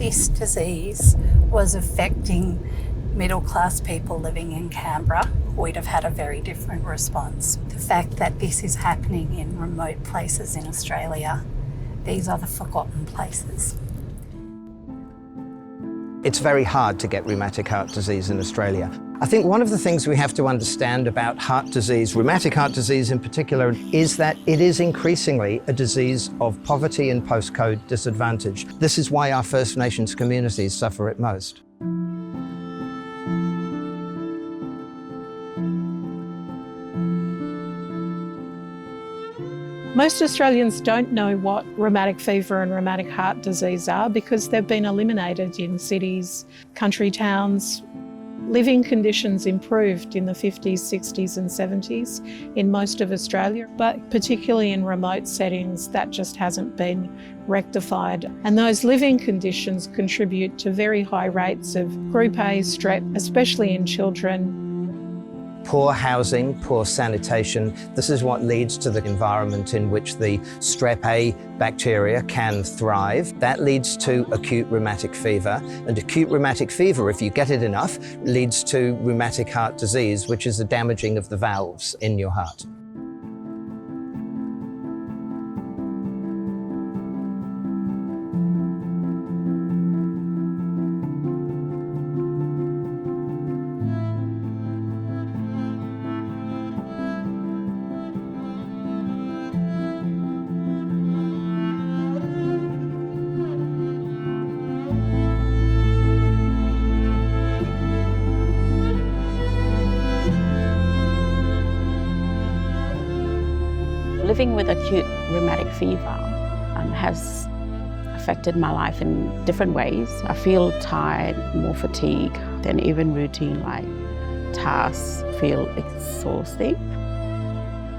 this disease was affecting middle-class people living in Canberra, we'd have had a very different response. The fact that this is happening in remote places in Australia, these are the forgotten places. It's very hard to get rheumatic heart disease in Australia. I think one of the things we have to understand about heart disease, rheumatic heart disease in particular, is that it is increasingly a disease of poverty and postcode disadvantage. This is why our First Nations communities suffer it most. Most Australians don't know what rheumatic fever and rheumatic heart disease are because they've been eliminated in cities, country towns. Living conditions improved in the 50s, 60s and 70s in most of Australia, but particularly in remote settings, that just hasn't been rectified. And those living conditions contribute to very high rates of Group A, Strep, especially in children. Poor housing, poor sanitation, this is what leads to the environment in which the Strep A bacteria can thrive. That leads to acute rheumatic fever. And acute rheumatic fever, if you get it enough, leads to rheumatic heart disease, which is the damaging of the valves in your heart. Living with acute rheumatic fever has affected my life in different ways. I feel tired, more fatigue than even routine like tasks feel exhausting.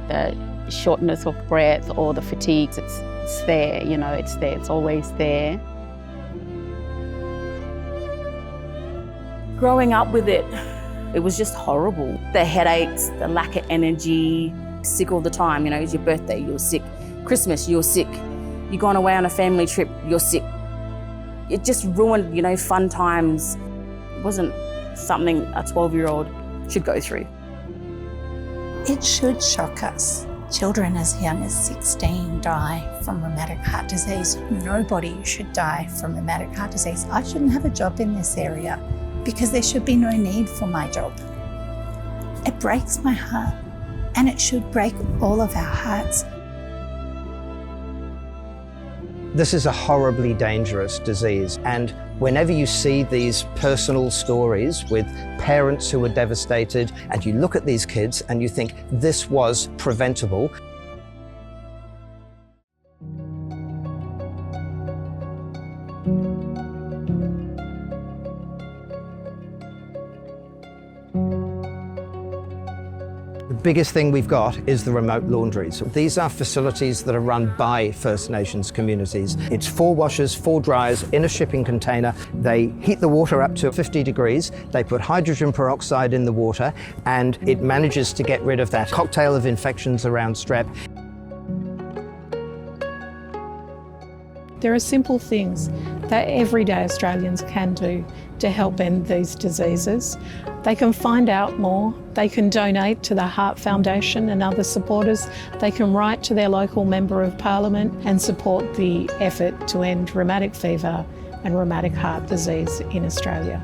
The shortness of breath or the fatigue, it's there, you know, it's there, it's always there. Growing up with it, it was just horrible. The headaches, the lack of energy, sick all the time, you know, it's your birthday, you're sick. Christmas, you're sick. You're going away on a family trip, you're sick. It just ruined, you know, fun times. It wasn't something a 12-year-old should go through. It should shock us. Children as young as 16 die from rheumatic heart disease. Nobody should die from rheumatic heart disease. I shouldn't have a job in this area because there should be no need for my job. It breaks my heart. And it should break all of our hearts. This is a horribly dangerous disease, and whenever you see these personal stories with parents who are devastated, and you look at these kids and you think this was preventable, the biggest thing we've got is the remote laundries. These are facilities that are run by First Nations communities. It's 4 washers, 4 dryers in a shipping container. They heat the water up to 50 degrees. They put hydrogen peroxide in the water, and it manages to get rid of that cocktail of infections around strep. There are simple things that everyday Australians can do to help end these diseases. They can find out more, they can donate to the Heart Foundation and other supporters, they can write to their local Member of Parliament and support the effort to end rheumatic fever and rheumatic heart disease in Australia.